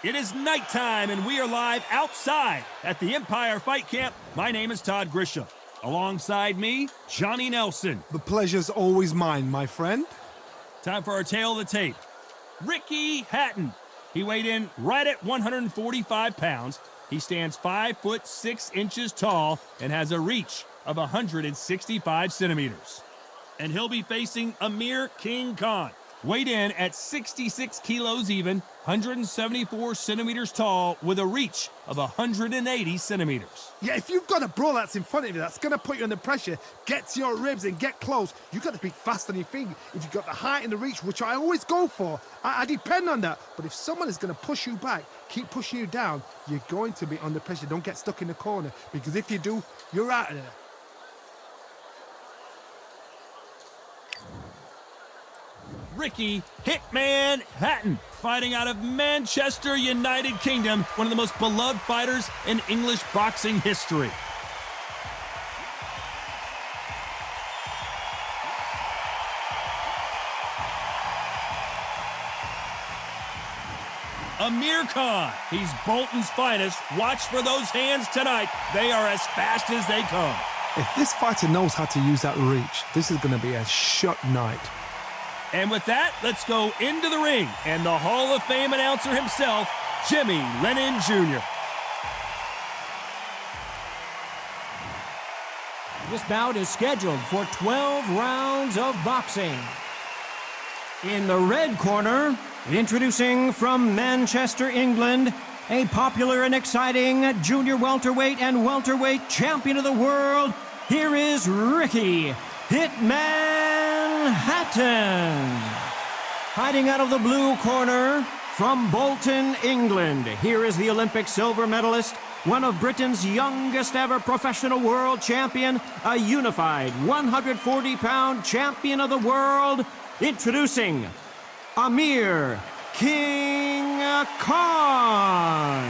It is nighttime, and we are live outside at the Empire Fight Camp. My name is Todd Grisham. Alongside me, Johnny Nelson. The pleasure's always mine, my friend. Time for our tail of the tape. Ricky Hatton. He weighed in right at 145 pounds. He stands 5'6" tall and has a reach of 165 centimeters. And he'll be facing Amir Khan. Weighed in at 66 kilos even, 174 centimeters tall, with a reach of 180 centimeters. Yeah, if you've got a bro that's in front of you that's going to put you under pressure, get to your ribs and get close, you've got to be fast on your feet. If you've got the height and the reach, which I always go for, I depend on that. But if someone is going to push you back, keep pushing you down, you're going to be under pressure. Don't get stuck in the corner, because if you do, you're out of there. Ricky Hitman Hatton, fighting out of Manchester, United Kingdom, one of the most beloved fighters in English boxing history. Amir Khan, he's Bolton's finest. Watch for those hands tonight. They are as fast as they come. If this fighter knows how to use that reach, this is going to be a shut night. And with that, let's go into the ring. And the Hall of Fame announcer himself, Jimmy Lennon Jr. This bout is scheduled for 12 rounds of boxing. In the red corner, introducing from Manchester, England, a popular and exciting junior welterweight and welterweight champion of the world, here is Ricky Hitman Hatton. Fighting out of the blue corner from Bolton, England, here is the Olympic silver medalist, one of Britain's youngest ever professional world champion, a unified 140-pound champion of the world, introducing Amir Khan.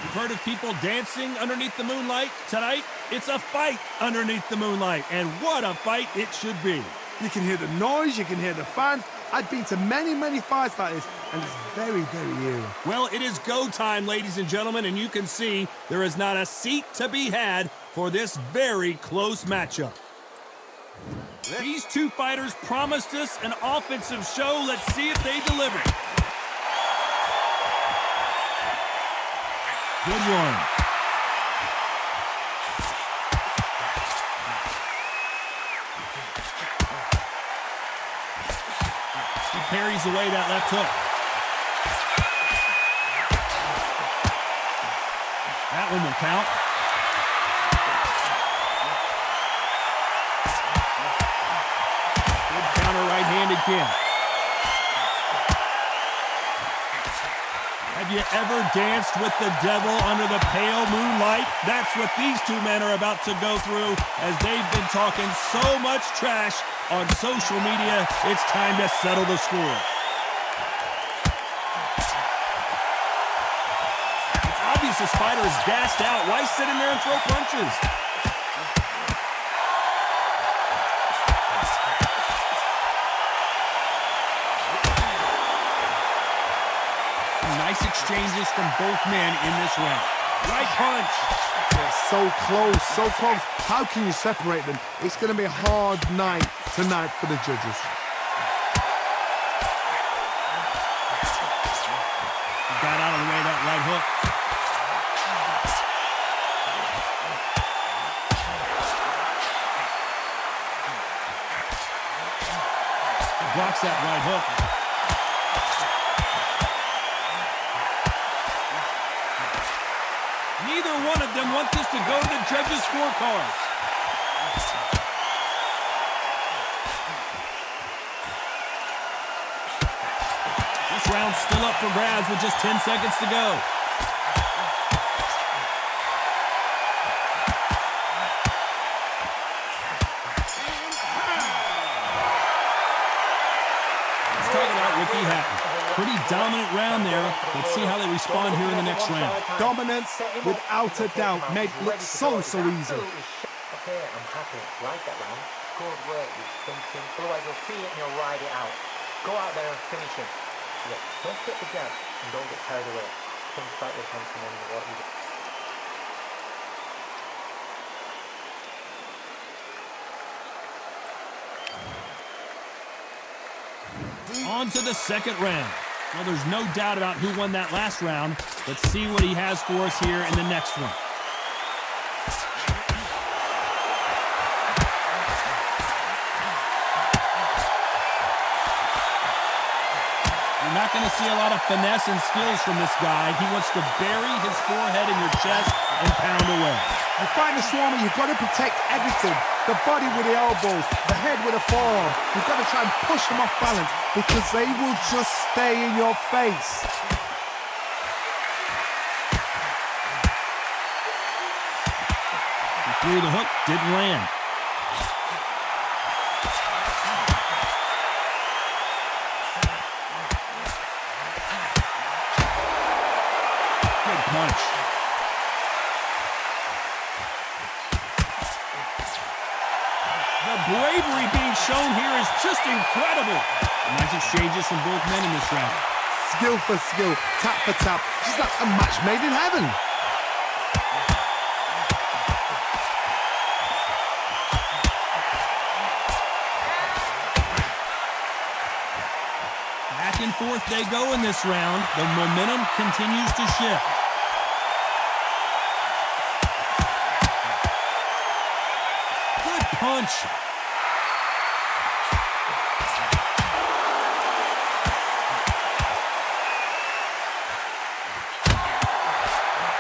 You've heard of people dancing underneath the moonlight. Tonight, it's a fight underneath the moonlight, and what a fight it should be. You can hear the noise, you can hear the fans. I've been to many, many fights like this, and it's very, very eerie. Well, it is go time, ladies and gentlemen, and you can see there is not a seat to be had for this very close matchup. These two fighters promised us an offensive show. Let's see if they deliver. Good one. He parries away that left hook. That one will count. Good counter right-handed kick. Have you ever danced with the devil under the pale moonlight? That's what these two men are about to go through as they've been talking so much trash on social media. It's time to settle the score. It's obvious this fighter is gassed out. Why sit in there and throw punches? Nice exchanges from both men in this round. Right punch. They're so close, so close. How can you separate them? It's going to be a hard night tonight for the judges. Got out of the way of that right hook. blocks that right hook. Neither one of them want this to go to the judges' scorecards. This round's still up for grabs with just 10 seconds to go. Let's talk about Ricky Hatton. Pretty dominant round there. Let's see how they respond here in the next round. Dominance, without a doubt, made it look so easy. Okay, I'm happy. Like that round. Good work, you're thinking. Otherwise, you'll see it and you'll ride it out. Go out there and finish him. Yeah, don't get the gap and don't get carried away. Think back with him and then what you do. On to the second round. Well, there's no doubt about who won that last round. Let's see what he has for us here in the next one. You're not going to see a lot of finesse and skills from this guy. He wants to bury his forehead in your chest and pound away. You find the Swarmer, you've got to protect everything. The body with the elbows, the head with the forearm. You've got to try and push them off balance because they will just stay in your face. He threw the hook, didn't land. Good punch. The bravery being shown here is just incredible. Nice exchanges from both men in this round. Skill for skill, tap for tap, just like a match made in heaven. Back and forth they go in this round. The momentum continues to shift. Good punch.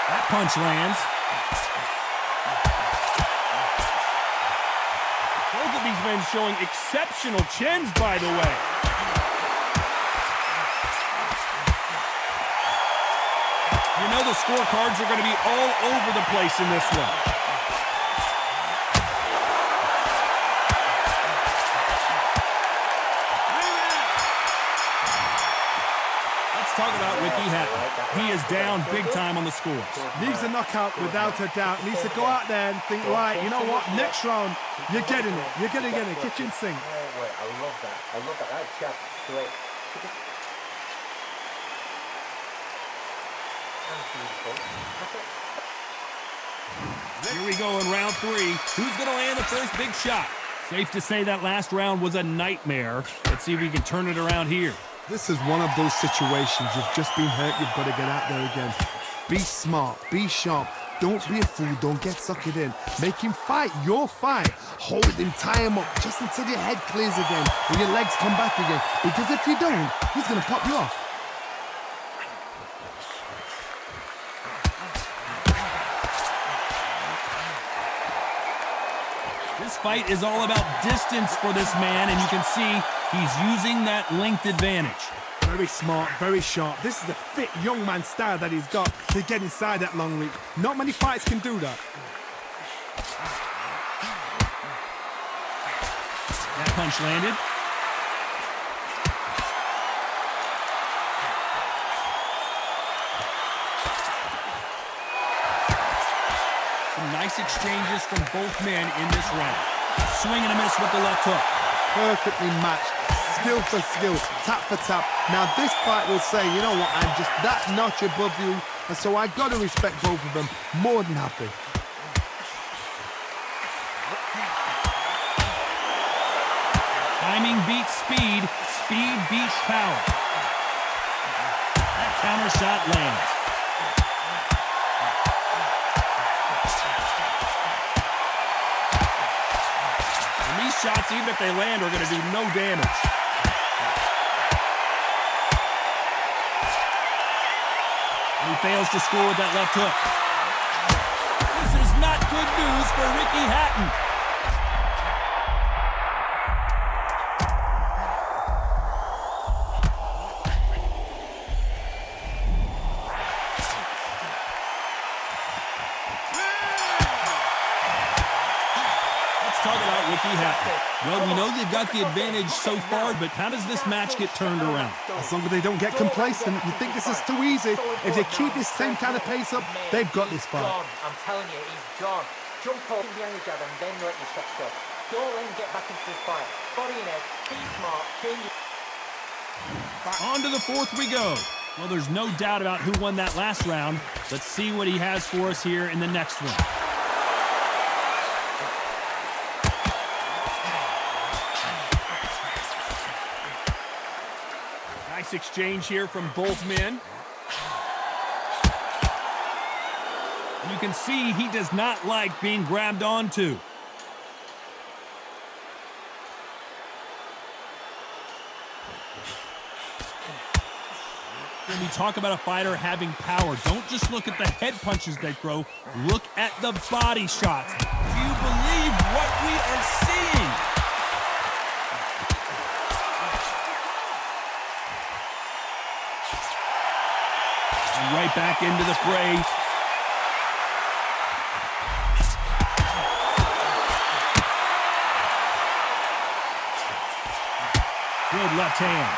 That punch lands. Both of these men showing exceptional chins, by the way. You know the scorecards are going to be all over the place in this one. Let's talk about Ricky Hatton. He is down big time on the scores. Needs a knockout without a doubt. Needs to go out there and think, right, you know what, next round, you're getting it. You're going to get it. Kitchen sink. I love that. I love that. That jab straight. Here we go in round three. Who's going to land the first big shot? Safe to say that last round was a nightmare. Let's see if we can turn it around here. This is one of those situations. You've just been hurt. You've got to get out there again. Be smart. Be sharp. Don't be a fool. Don't get suckered in. Make him fight your fight. Hold him, tie him up just until your head clears again and your legs come back again. Because if you don't, he's going to pop you off. This fight is all about distance for this man, and you can see he's using that length advantage. Very smart, very sharp. This is a fit young man style that he's got to get inside that long reach. Not many fights can do that. That punch landed. Some nice exchanges from both men in this round. Swing and a miss with the left hook. Perfectly matched. Skill for skill, tap for tap. Now this fight will say, you know what, I'm just that notch above you, and so I got to respect both of them. More than happy. Timing beats speed, speed beats power. That counter shot lands. And these shots, even if they land, are going to do no damage. And he fails to score with that left hook. This is not good news for Ricky Hatton. Talk about Ricky Hatton. Well, we know they've got the advantage so far, but how does this match get turned around? As long as they don't get complacent, you think this is too easy. If they keep this same kind of pace up, they've got this far. I'm telling you, he's gone. Jump up behind the jab and then let your shots go. Don't let him get back into this fight. Body and head, be smart, change it. On to the fourth we go. Well, there's no doubt about who won that last round. Let's see what he has for us here in the next one. Nice exchange here from both men. You can see he does not like being grabbed onto. When we talk about a fighter having power, don't just look at the head punches they throw. Look at the body shots. Do you believe what we are seeing? Right back into the fray. Good left hand.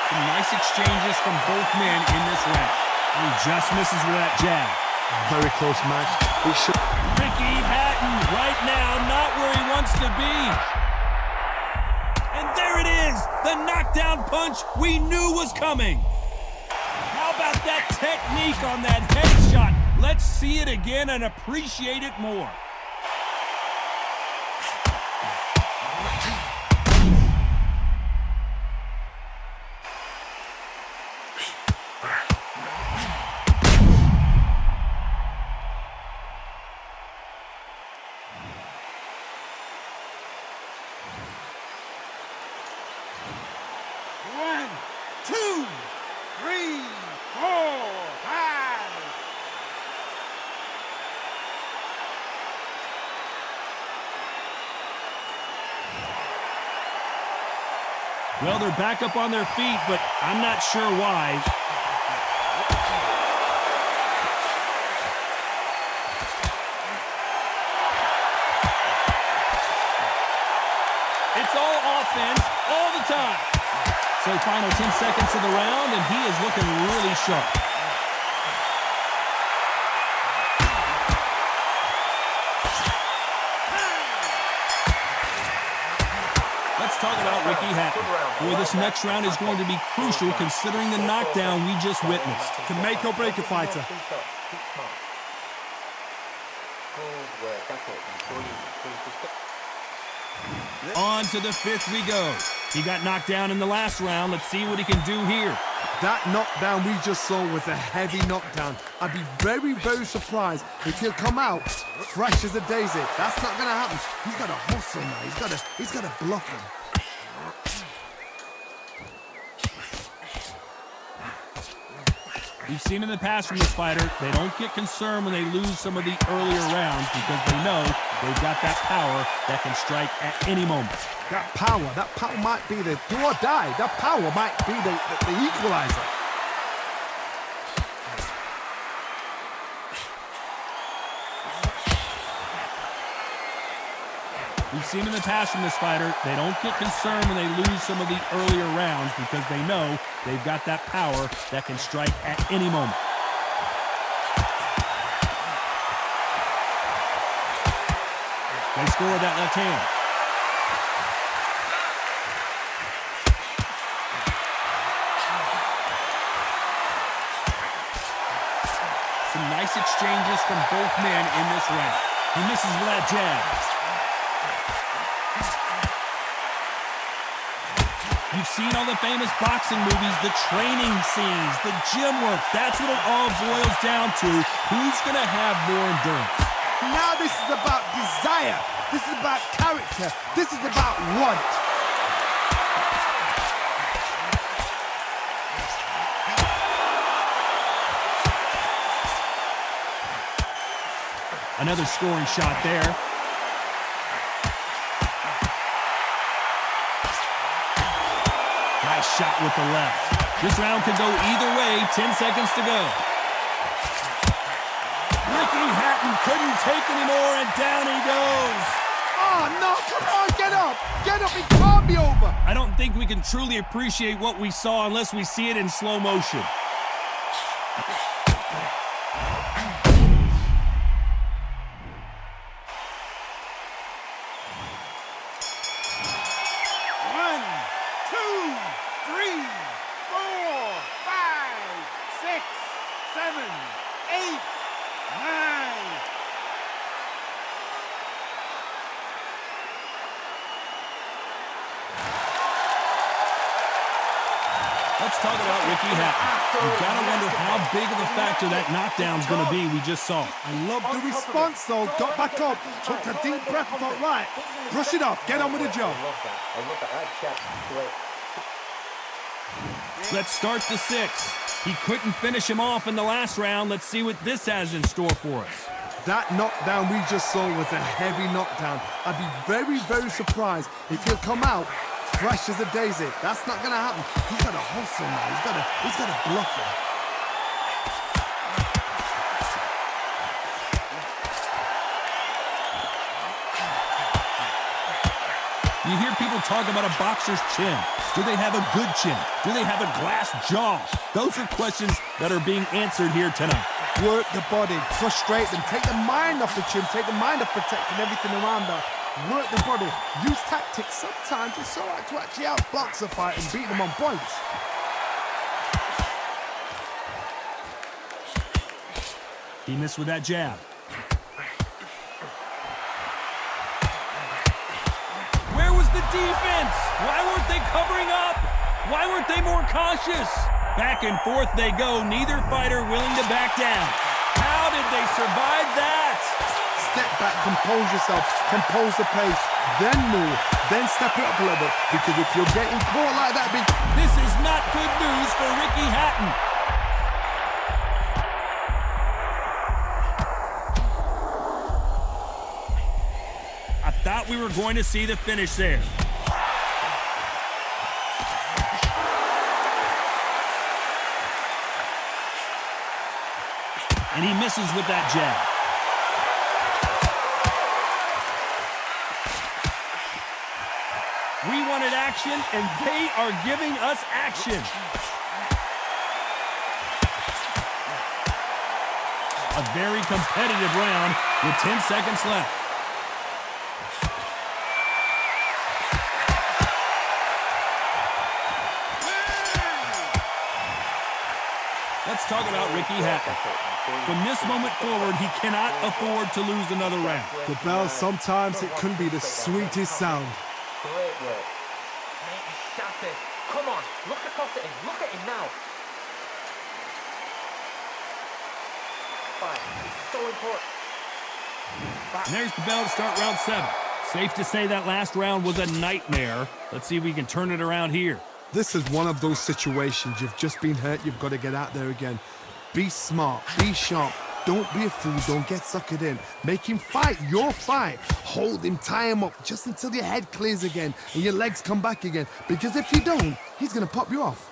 Some nice exchanges from both men in this round. He just misses with that jab. Very close match. Ricky Hatton right now not where he wants to be. And there it is, the knockdown punch we knew was coming. How about that technique on that headshot? Let's see it again and appreciate it more. One, two, three, four, five. Well, they're back up on their feet, but I'm not sure why. It's all offense all the time. So final 10 seconds of the round, and he is looking really sharp. Let's talk about Ricky Hatton. Boy, this next round is going to be crucial considering the knockdown we just witnessed. To make or break a fighter. On to the fifth we go. He got knocked down in the last round. Let's see what he can do here. That knockdown we just saw was a heavy knockdown. I'd be very, very surprised if he'll come out fresh as a daisy. That's not going to happen. He's got to hustle now. He's got to bluff him. We've seen in the past from this fighter, they don't get concerned when they lose some of the earlier rounds because they know they've got that power that can strike at any moment. That power might be the do or die. That power might be the equalizer. We've seen in the past from this fighter, they don't get concerned when they lose some of the earlier rounds because they know they've got that power that can strike at any moment. They score with that left hand. Some nice exchanges from both men in this round. He misses with that jab. You've seen all the famous boxing movies, the training scenes, the gym work. That's what it all boils down to. Who's going to have more endurance? Now this is about desire. This is about character. This is about want. Another scoring shot there. Nice shot with the left. This round could go either way. 10 seconds to go. Ricky Hatton couldn't take anymore, and down he goes. Oh, no, come on, get up. Get up, it can't be over. I don't think we can truly appreciate what we saw unless we see it in slow motion. Let's talk about Ricky Hatton. You've got to wonder how big of a factor that knockdown's going to be we just saw. I love the response, though. Got back up, took a deep breath and thought, right, brush it off, get on with the job. I love that. That shot's great. Let's start the 6th. He couldn't finish him off in the last round. Let's see what this has in store for us. That knockdown we just saw was a heavy knockdown. I'd be very, very surprised if he'll come out fresh as a daisy. That's not going to happen. He's got to hustle now. He's got to bluff him. You hear people talk about a boxer's chin. Do they have a good chin? Do they have a glass jaw? Those are questions that are being answered here tonight. Work the body, frustrate them, take the mind off the chin, take the mind off protecting everything around that. Work the body, use tactics. Sometimes it's all right to actually outbox a fight and beat them on points. He missed with that jab. Where was the defense? Why weren't they covering up? Why weren't they more cautious? Back and forth they go, neither fighter willing to back down. How did they survive that? Step back, compose yourself, compose the pace, then move, then step it up a little bit. Because if you're getting caught like that, this is not good news for Ricky Hatton. I thought we were going to see the finish there. And he misses with that jab. We wanted action, and they are giving us action. A very competitive round with 10 seconds left. Let's talk about Ricky Hatton. From this moment forward, he cannot afford to lose another round. the bell, sometimes it can be the sweetest sound. Great work. Mate, you shattered. Come on, look across at him. Look at him now. Fine. It's so important. And there's the bell to start round 7. Safe to say that last round was a nightmare. Let's see if we can turn it around here. This is one of those situations. You've just been hurt. You've got to get out there again. Be smart. Be sharp. Don't be a fool. Don't get suckered in. Make him fight your fight. Hold him, tie him up just until your head clears again and your legs come back again. Because if you don't, he's going to pop you off.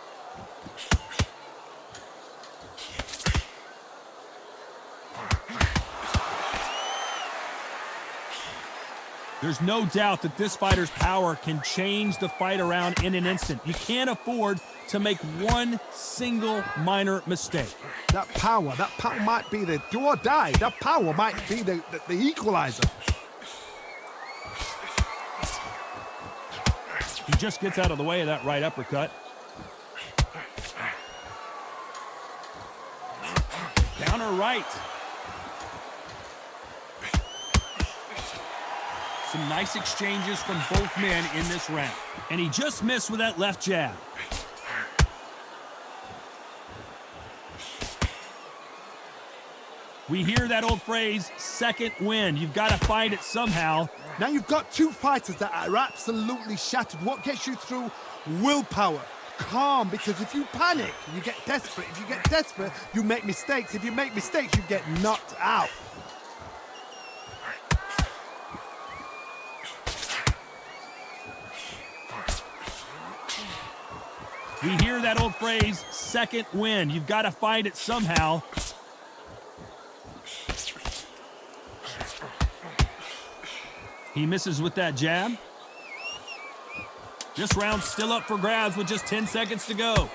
There's no doubt that this fighter's power can change the fight around in an instant. You can't afford to make one single minor mistake. That power might be the do or die. That power might be the equalizer. He just gets out of the way of that right uppercut. Counter right. Some nice exchanges from both men in this round. And he just missed with that left jab. We hear that old phrase, second wind. You've got to fight it somehow. Now you've got two fighters that are absolutely shattered. What gets you through? Willpower. Calm, because if you panic, you get desperate. If you get desperate, you make mistakes. If you make mistakes, you get knocked out. We hear that old phrase, second wind. You've got to find it somehow. He misses with that jab. This round's still up for grabs with just 10 seconds to go.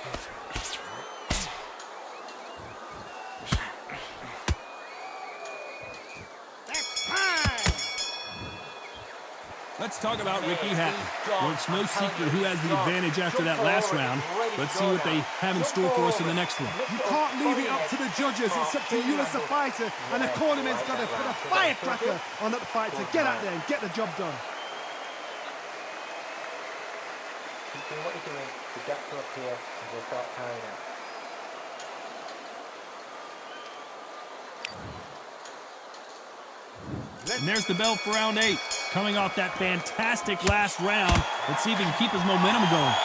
Let's talk about Ricky Hatton. Well, it's no secret who has the advantage after that last round. Let's see what they have in store for us in the next one. You can't leave it up to the judges. It's up to you as a fighter, and the cornerman's got to put a firecracker on that fight to get out there and get the job done. Keep doing what you're doing. The depth up here, and we'll start carrying out. And there's the bell for round 8. Coming off that fantastic last round. Let's see if he can keep his momentum going.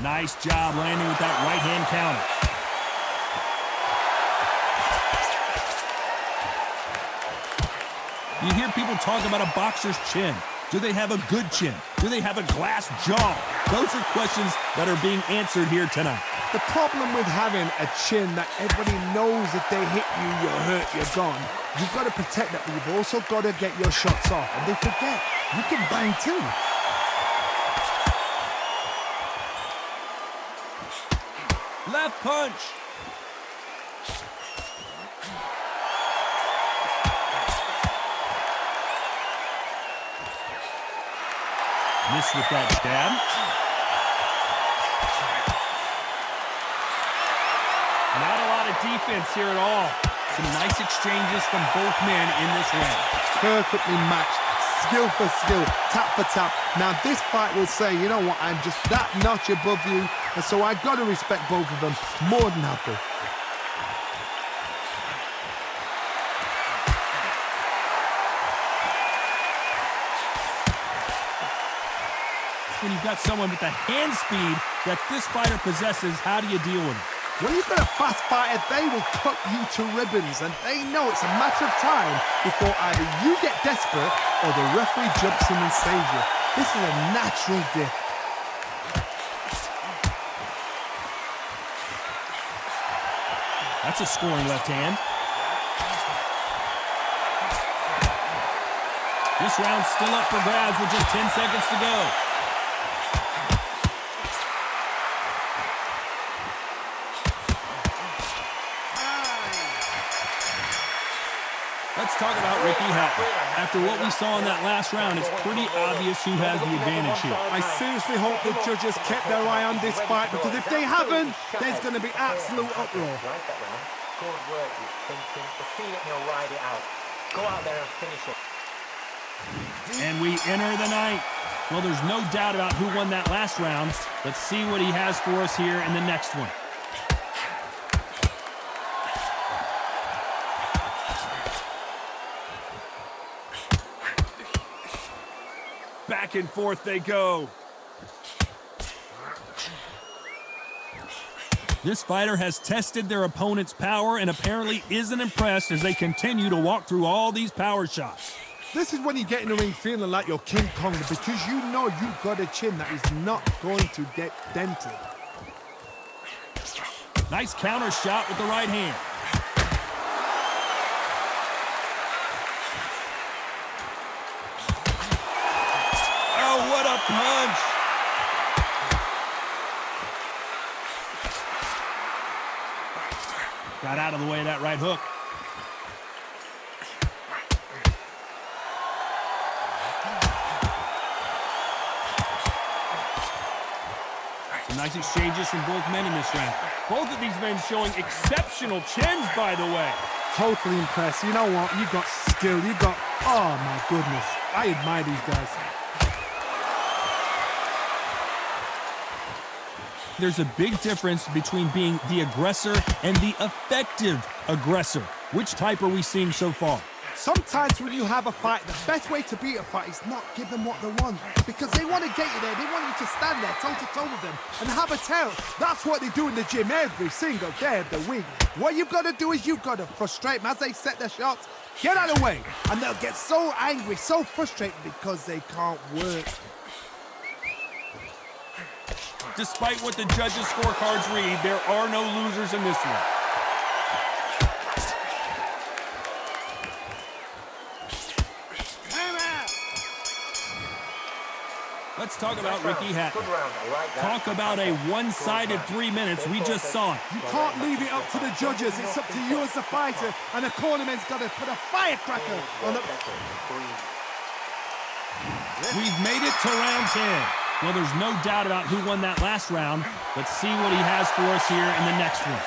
Nice job landing with that right hand counter. You hear people talk about a boxer's chin. Do they have a good chin? Do they have a glass jaw? Those are questions that are being answered here tonight. The problem with having a chin that everybody knows if they hit you, you're hurt, you're gone. You've got to protect that, but you've also got to get your shots off. And they forget, you can bang too. Left punch. Missed with that jab. Not a lot of defense here at all. Some nice exchanges from both men in this round. Perfectly matched, skill for skill, tap for tap. Now this fight will say, you know what, I'm just that notch above you, and so I got to respect both of them more than happy. When you've got someone with the hand speed that this fighter possesses, how do you deal with it? When you've got a fast fighter, they will cut you to ribbons, and they know it's a matter of time before either you get desperate or the referee jumps in and saves you. This is a natural gift. That's a scoring left hand. This round's still up for grabs with just 10 seconds to go. Let's talk about Ricky Hatton. After what we saw in that last round, it's pretty obvious who has the advantage here. I seriously hope the judges kept their eye on this fight, because if they haven't, there's going to be absolute uproar. Like that round. Good work, you thinking. Feel it and you'll ride it out. Go out there and finish it. And we enter the ninth. Well, there's no doubt about who won that last round. Let's see what he has for us here in the next one. Back and forth they go. This fighter has tested their opponent's power and apparently isn't impressed as they continue to walk through all these power shots. This is when you get in the ring feeling like you're King Kong, because you know you've got a chin that is not going to get dented. Nice counter shot with the right hand. Oh, what a punch! Got out of the way of that right hook. Some nice exchanges from both men in this round. Both of these men showing exceptional chins, by the way. Totally impressed. You know what? You got skill. You got... Oh, my goodness. I admire these guys. There's a big difference between being the aggressor and the effective aggressor. Which type are we seeing so far? Sometimes when you have a fight, the best way to beat a fight is not give them what they want, because they want to get you there. They want you to stand there toe-to-toe with them and have a tell. That's what they do in the gym every single day of the week. What you've got to do is you've got to frustrate them as they set their shots. Get out of the way, and they'll get so angry, so frustrated because they can't work. Despite what the judges' scorecards read, there are no losers in this one. Let's talk about Ricky Hatton. Talk about a one-sided 3 minutes. We just saw it. You can't leave it up to the judges. It's up to you as the fighter, and the cornerman's got to put a firecracker on the... We've made it to round 10. Well, there's no doubt about who won that last round. Let's see what he has for us here in the next one.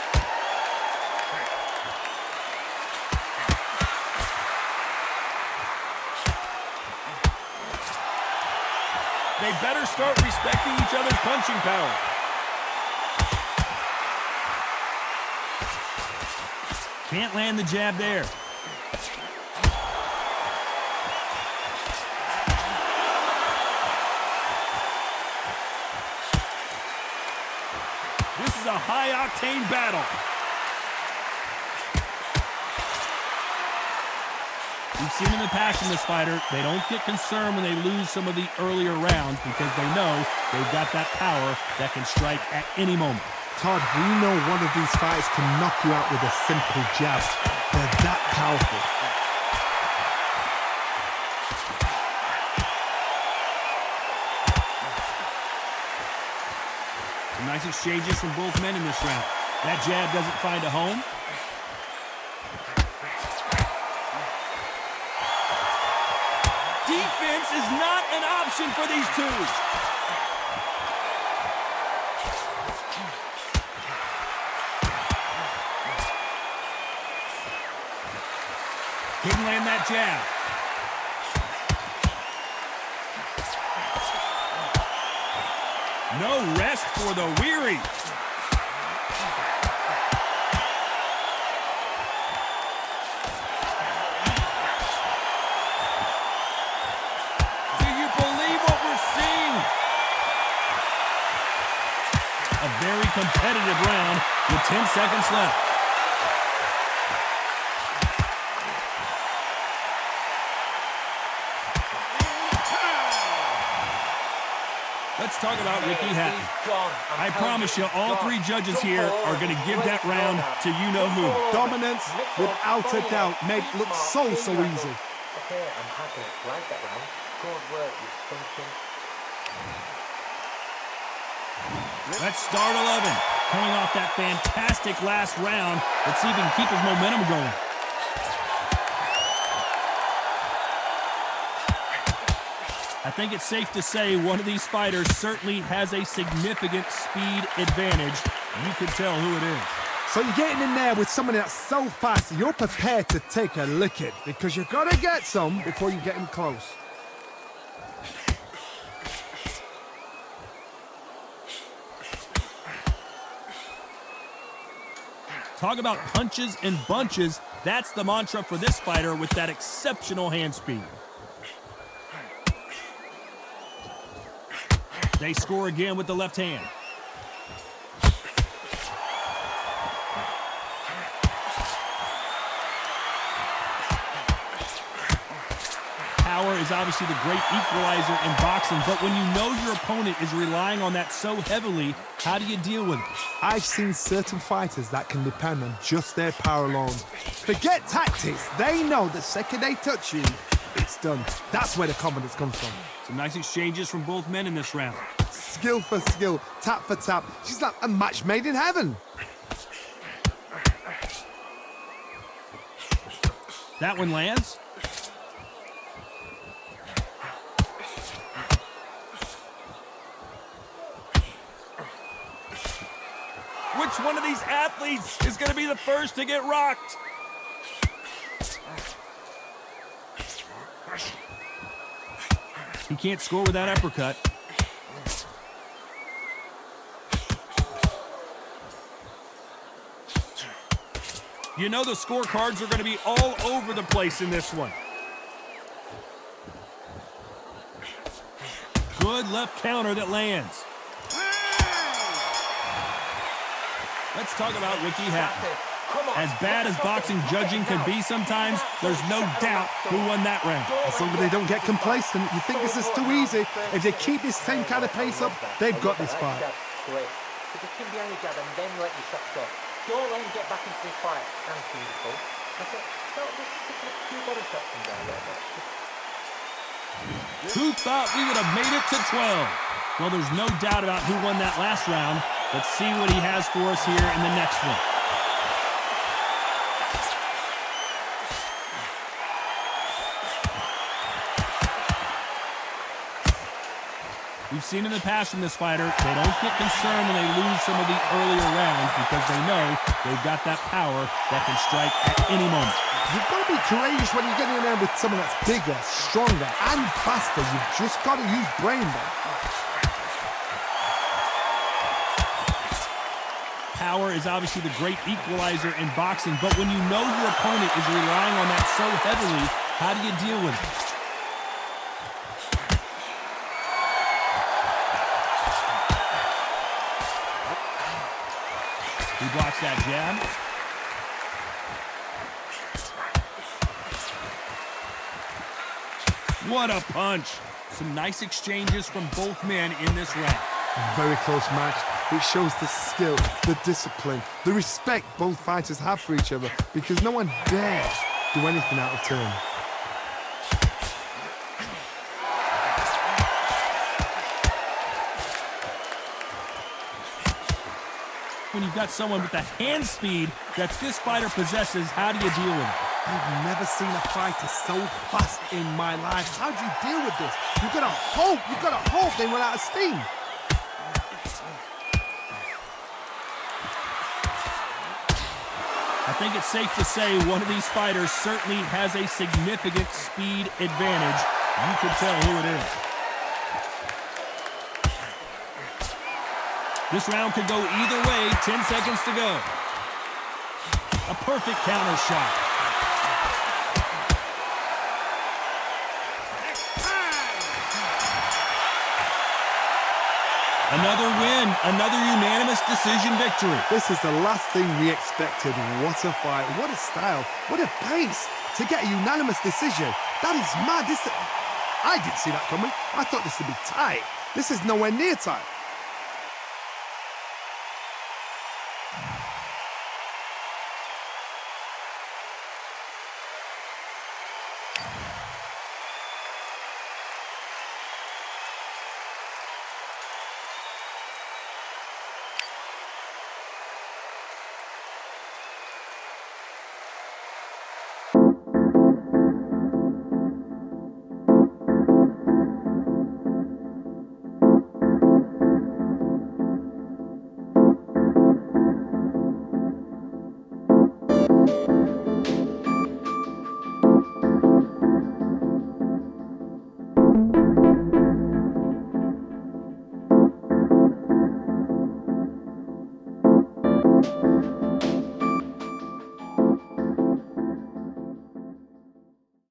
They better start respecting each other's punching power. Can't land the jab there. This is a high-octane battle. We've seen in the past in this fighter, they don't get concerned when they lose some of the earlier rounds because they know they've got that power that can strike at any moment. Todd, we know one of these fights can knock you out with a simple jab. They're that powerful. Some nice exchanges from both men in this round. That jab doesn't find a home. Defense is not an option for these two. Couldn't land that jab. No rest for the weary. A very competitive round with 10 seconds left. Let's talk about Ricky Hatton. I promise you, all three judges here are going to give that round to you-know-who. Dominance, without a doubt, made it look so easy. Okay, I'm happy. Like that round. Good work, you're thinking. Let's start 11. Coming off that fantastic last round. Let's see if he can keep his momentum going. I think it's safe to say one of these fighters certainly has a significant speed advantage. You can tell who it is. So you're getting in there with someone that's so fast, you're prepared to take a licking because you've got to get some before you get him close. Talk about punches and bunches. That's the mantra for this fighter with that exceptional hand speed. They score again with the left hand. Power is obviously the great equalizer in boxing, but when you know your opponent is relying on that so heavily, how do you deal with it? I've seen certain fighters that can depend on just their power alone. Forget tactics. They know the second they touch you, it's done. That's where the confidence comes from. Some nice exchanges from both men in this round. Skill for skill, tap for tap. She's like a match made in heaven. That one lands. Which one of these athletes is going to be the first to get rocked? He can't score with that uppercut. You know the scorecards are going to be all over the place in this one. Good left counter that lands. Let's talk about Ricky Hatton. As bad as boxing judging can be sometimes, there's no doubt who won that round. As long as they don't get complacent, you think this is too easy. If they keep this same kind of pace up, they've got this fight. to it. So just keep behind your jab and then let your shots go. Don't let him get back into this fight. That's beautiful. That's it. Don't just stick a few body shots from there. Who thought we would have made it to 12? Well, there's no doubt about who won that last round. Let's see what he has for us here in the next one. We've seen in the past from this fighter, they don't get concerned when they lose some of the earlier rounds because they know they've got that power that can strike at any moment. You've got to be courageous when you're getting in there with someone that's bigger, stronger, and faster. You've just got to use brain then. Power is obviously the great equalizer in boxing, but when you know your opponent is relying on that so heavily, how do you deal with it? He blocks that jab. What a punch. Some nice exchanges from both men in this round. A very close match. It shows the skill, the discipline, the respect both fighters have for each other because no one dares do anything out of turn. When you've got someone with the hand speed that this fighter possesses, how do you deal with it? I've never seen a fighter so fast in my life. How do you deal with this? You've got to hope they run out of steam. I think it's safe to say one of these fighters certainly has a significant speed advantage. You can tell who it is. This round could go either way. 10 seconds to go. A perfect counter shot. Another win, another unanimous decision victory. This is the last thing we expected. What a fight, what a style, what a pace to get a unanimous decision. That is mad. I didn't see that coming. I thought this would be tight. This is nowhere near tight.